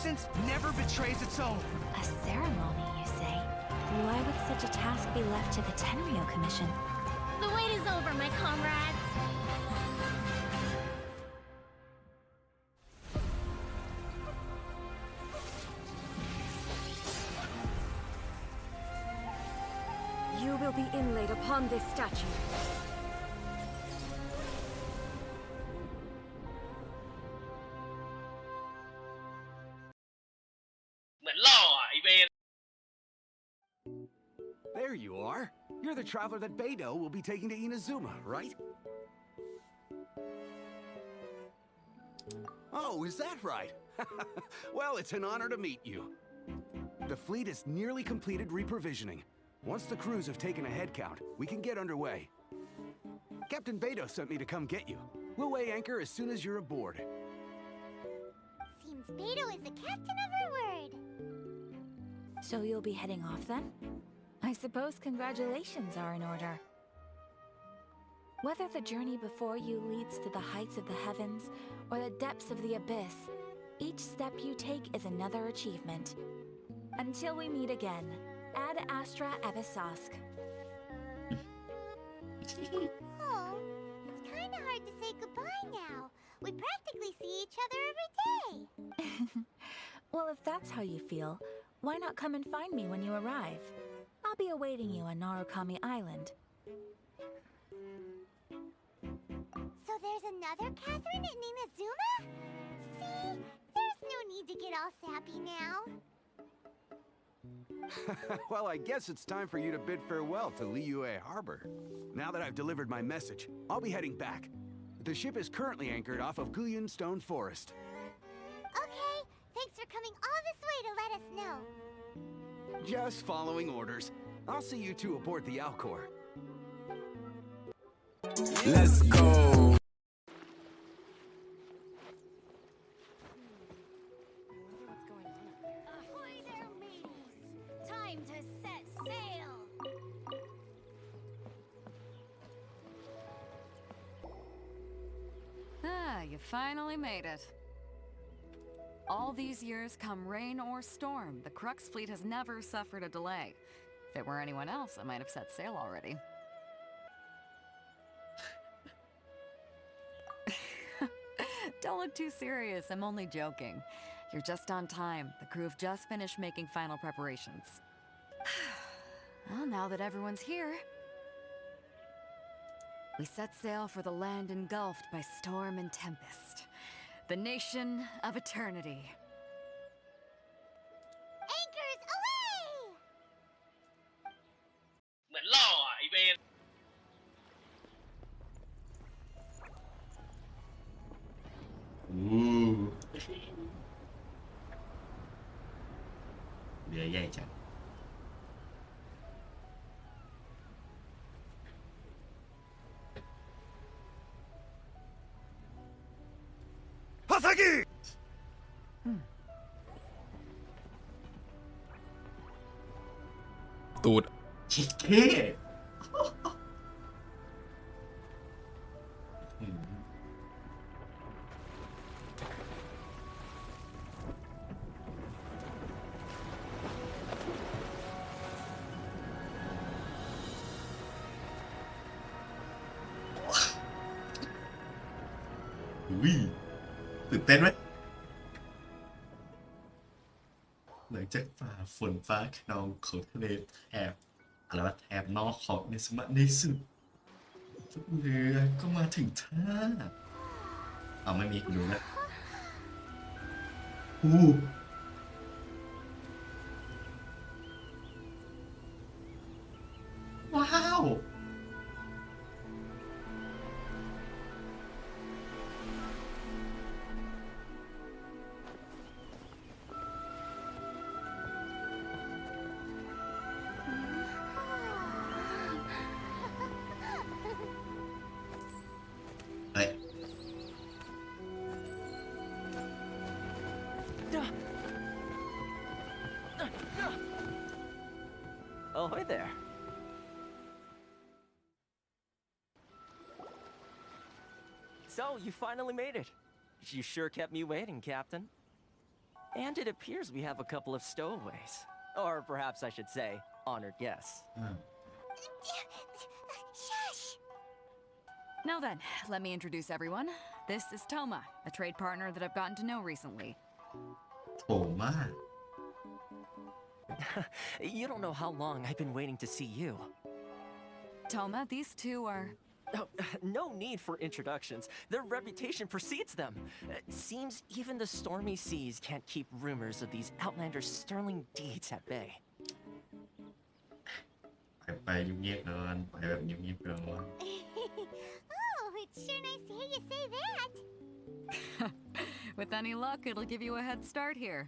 innocence never betrays its own. A ceremony, you say? Why would such a task be left to the Tenryo Commission? The wait is over, my comrades. You will be inlaid upon this statue. There you are. You're the traveler that Beidou will be taking to Inazuma, right? Oh, is that right? Well, it's an honor to meet you. The fleet has nearly completed reprovisioning. Once the crews have taken a head count, we can get underway. Captain Beidou sent me to come get you. We'll weigh anchor as soon as you're aboard. Seems Beidou is the captain of her word. So you'll be heading off then? I suppose congratulations are in order. Whether the journey before you leads to the heights of the heavens or the depths of the abyss, each step you take is another achievement. Until we meet again, Ad Astra Ebisosk. Oh, it's kind of hard to say goodbye now. We practically see each other every day. Well, if that's how you feel, why not come and find me when you arrive? I'll be awaiting you on Narukami Island. So there's another Catherine in Inazuma? See? There's no need to get all sappy now. Well, I guess it's time for you to bid farewell to Liyue Harbor. Now that I've delivered my message, I'll be heading back. The ship is currently anchored off of Guyun Stone Forest. Okay, thanks for coming all this way to let us know. Just following orders. I'll see you two aboard the Alcor. Let's go! Ahoy there, mateys! Time to set sail! Ah, you finally made it. All these years, come rain or storm, the Crux fleet has never suffered a delay. If it were anyone else, I might have set sail already. Don't look too serious, I'm only joking. You're just on time. The crew have just finished making final preparations. Well, now that everyone's here, we set sail for the land engulfed by storm and tempest. The nation of eternity. Anchors away! เหมือนล่ออ่ะไอเวน เรือใหญ่จังハサギตูด ชิคเก้อุ้ยตื่นเต้นไหมหลังจากฝ่าฝนฟ้าคะนองของทะเลแถบอะไรวะแถบนอกของเนสมะในสุดเรือก็มาถึงท่าเอาไม่มีดูนะว้าวOh, hi there. So, you finally made it. You sure kept me waiting, Captain. And it appears we have a couple of stowaways. Or perhaps I should say, honored guests. อ่า Shush! Now then, let me introduce everyone. This is Toma, a trade partner that I've gotten to know recently. โถมาก You don't know how long I've been waiting to see you. Toma, these two are... Oh, no need for introductions. Their reputation precedes them. Seems even the stormy seas can't keep rumors of these Outlanders' sterling deeds at bay. ไปเงียบๆก่อนไปแบบเงียบๆก่อน Oh, it's sure nice to hear you say that. With any luck, it'll give you a head start here.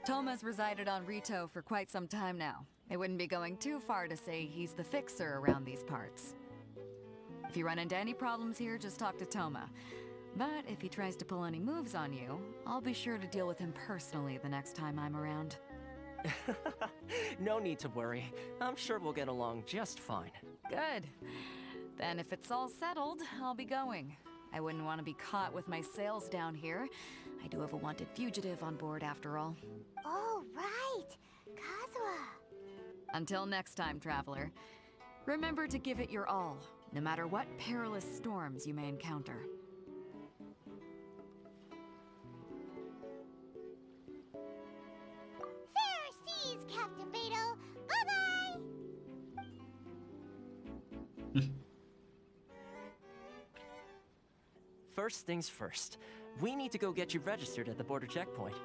Toma's resided on Rito for quite some time now. It wouldn't be going too far to say he's the fixer around these parts. If you run into any problems here, just talk to Toma. But if he tries to pull any moves on you, I'll be sure to deal with him personally the next time I'm around. No need to worry. I'm sure we'll get along just fine. Good. Then if it's all settled, I'll be going. I wouldn't want to be caught with my sails down here. I do have a wanted fugitive on board after all. Oh, right. Kazuha. Until next time, traveler, remember to give it your all, no matter what perilous storms you may encounter. Fair seas, Captain Beto. Bye-bye. First things first. We need to go get you registered at the border checkpoint.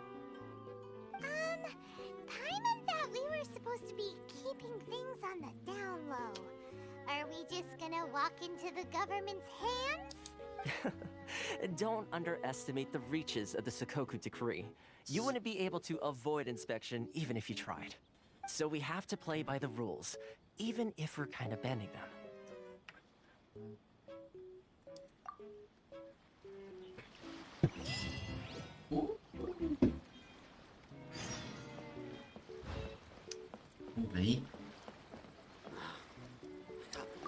Paimon thought we were supposed to be keeping things on the down low. Are we just gonna walk into the government's hands? Don't underestimate the reaches of the Sakoku Decree. You wouldn't be able to avoid inspection even if you tried. So we have to play by the rules, even if we're kind of bending them. ไหน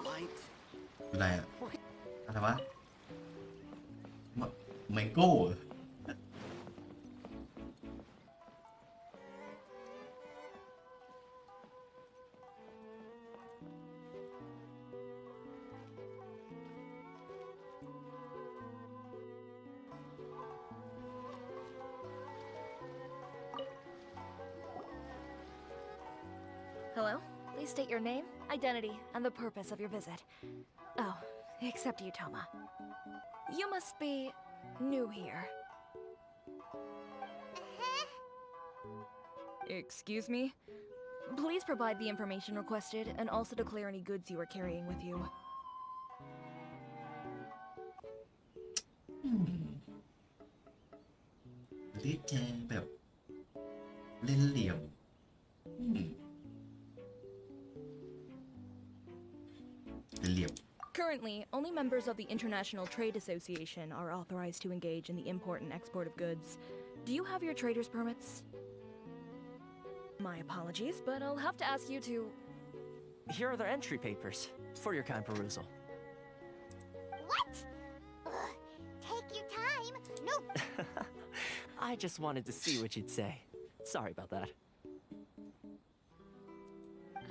Light. อะไรอะอะไรวะไมโก้เหรอ Hello? Please state your name, identity, and the purpose of your visit. Oh, except you, Toma. You must be new here. Excuse me? Please provide the information requested and also declare any goods you are carrying with you. เรียกแกแบบเล่นเหลี่ยมเหลี่ยม Currently, only members of the International Trade Association are authorized to engage in the import and export of goods. Do you have your trader's permits? My apologies, but I'll have to ask you to... Here are the entry papers for your kind perusal. What? Ugh, take your time. Nope. I just wanted to see what you'd say. Sorry about that.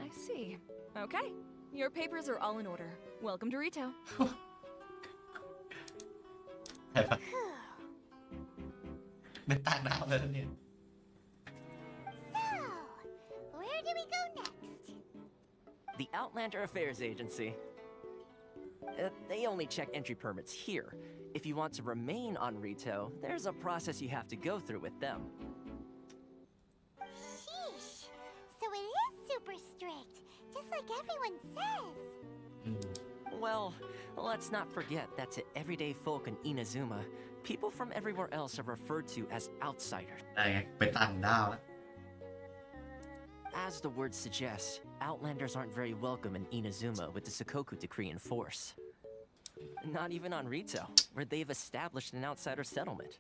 I see. Okay. Your papers are all in order. Welcome to Rito. ใช่ปะเป็นต่างดาวแล้วเนี่ย So, where do we go next? The Outlander Affairs Agency. They only check entry permits here. If you want to remain on Rito, there's a process you have to go through with them. Sheesh. So it is super strict, just like everyone says. Well, let's not forget that to everyday folk in Inazuma, people from everywhere else are referred to as outsiders. อะไรไงไปต่างดาวแล้ว As the word suggests, Outlanders aren't very welcome in Inazuma with the Sakoku Decree in force. Not even on Rito, where they've established an outsider settlement.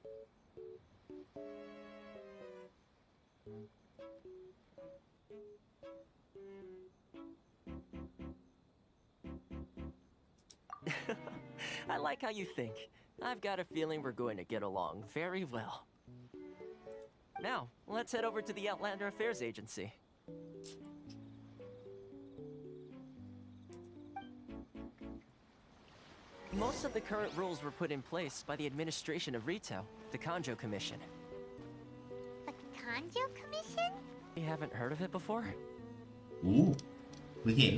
I like how you think. I've got a feeling we're going to get along very well. Now, let's head over to the Outlander Affairs Agency. Most of the current rules were put in place by the administration of Rito, the Kanjo Commission. The Kanjo Commission? You haven't heard of it before? อู้เพิ่งเห็น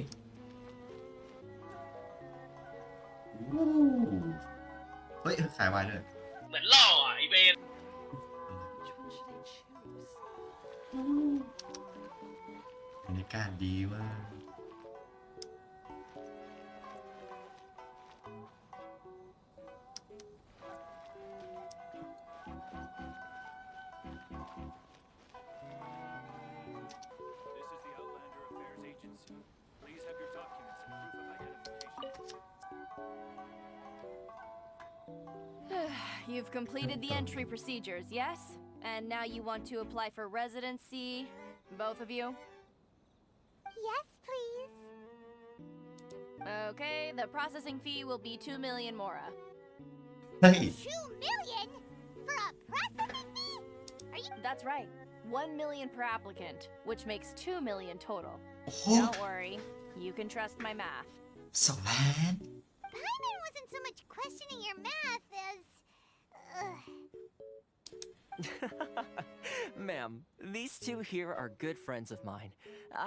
อู้เฮ้ยขายวายด้วย เหมือนล่ออ่ะไอเวน Which one should I choose? บรรยากาศดีมาก This is the Outlander Affairs Agency. Please have your documents and proof of identification. You've completed the entry procedures, yes? And now you want to apply for residency, both of you? Yes, please. Okay, the processing fee will be 2 million mora. เฮ้ย $2 million? For a processing fee? Are you... That's right. 1 million per applicant, which makes 2 million total. โอ้โห Don't worry, you can trust my math. 2 ล้าน Paimon wasn't so much questioning your math as... Ma'am, these two here are good friends of mine.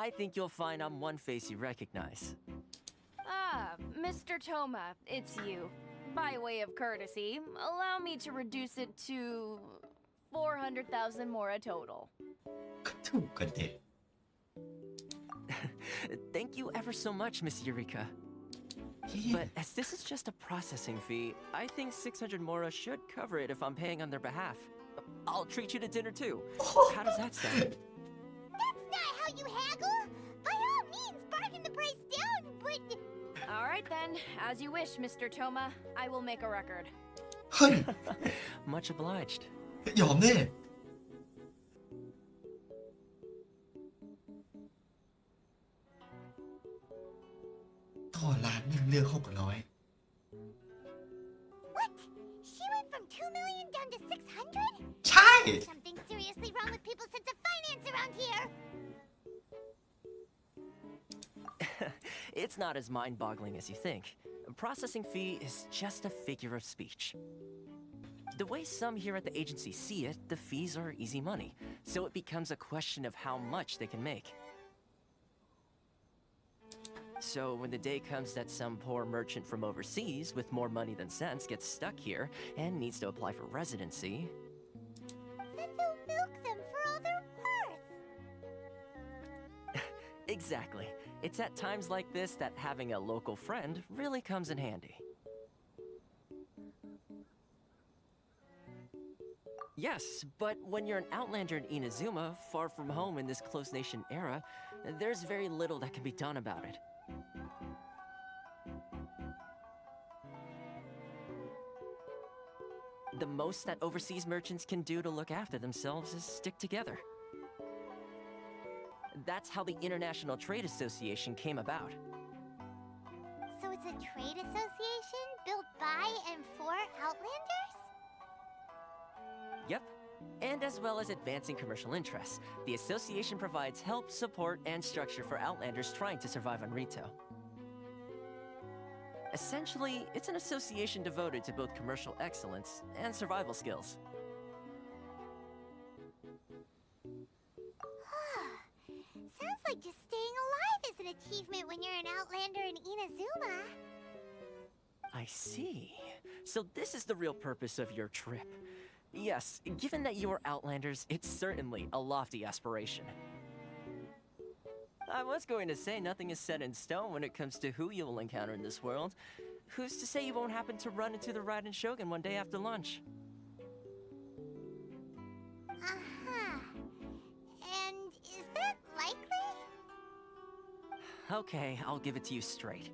I think you'll find I'm one face you recognize. Ah, Mr. Toma, it's you. By way of courtesy, allow me to reduce it to 400,000 mora total. ก็ถูกกันเด็ด Thank you ever so much, Miss Eureka. But as this is just a processing fee, I think 600 mora should cover it if I'm paying on their behalf. I'll treat you to dinner too. How does that sound? That's not how you haggle! By all means, bargain the price down, but... All right then, as you wish, Mr. Toma. I will make a record. เฮ้ย Much obliged. ยอมแน่ต่อล้านหนึ่งเลือก600 What? She went from 2 million down to 600? ใช่ Something seriously wrong with people's sense of finance around here! It's not as mind-boggling as you think. A processing fee is just a figure of speech. The way some here at the agency see it, the fees are easy money, so it becomes a question of how much they can make. So when the day comes that some poor merchant from overseas with more money than sense gets stuck here and needs to apply for residency, Then they'll milk them for all they're worth! exactly. It's at times like this that having a local friend really comes in handy. Yes, but when you're an outlander in Inazuma, far from home in this closed nation era, there's very little that can be done about it. The most that overseas merchants can do to look after themselves is stick together. That's how the International Trade Association came about. So it's a trade association built by and for Outlanders? Yep. And as well as advancing commercial interests, the association provides help, support, and structure for Outlanders trying to survive on Rito. Essentially, it's an association devoted to both commercial excellence and survival skills. Sounds like just staying alive is an achievement when you're an Outlander in Inazuma. I see. So this is the real purpose of your trip. Yes, given that you are Outlanders, it's certainly a lofty aspiration. I was going to say nothing is set in stone when it comes to who you will encounter in this world. Who's to say you won't happen to run into the Raiden Shogun one day after lunch? Uh-huh. And is that likely? Okay, I'll give it to you straight.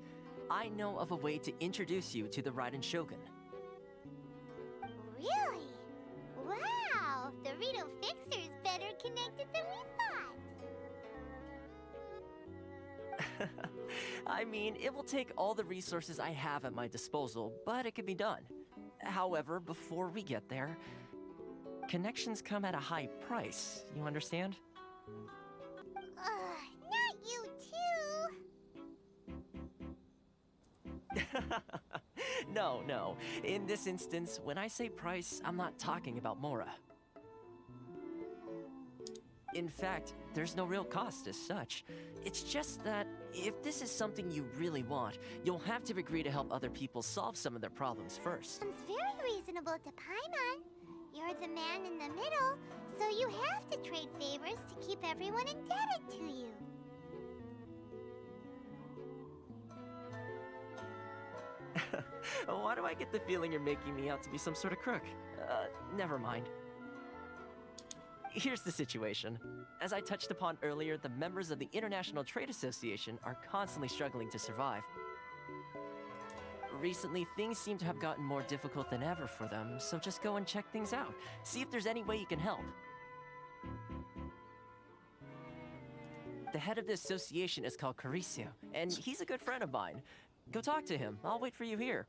I know of a way to introduce you to the Raiden Shogun. Really? Wow! The Rito Fixer's better connected than we thought. I mean, it will take all the resources I have at my disposal, but it can be done. However, before we get there, connections come at a high price, you understand? Not you too. No. In this instance, when I say price, I'm not talking about Mora. In fact, there's no real cost as such. It's just that if this is something you really want, you'll have to agree to help other people solve some of their problems first. Sounds very reasonable to Paimon. You're the man in the middle, so you have to trade favors to keep everyone indebted to you. Why do I get the feeling you're making me out to be some sort of crook? Never mind. Here's the situation. As I touched upon earlier, the members of the International Trade Association are constantly struggling to survive. Recently, things seem to have gotten more difficult than ever for them, so just go and check things out. See if there's any way you can help. The head of the association is called Caricio, and he's a good friend of mine. Go talk to him. I'll wait for you here.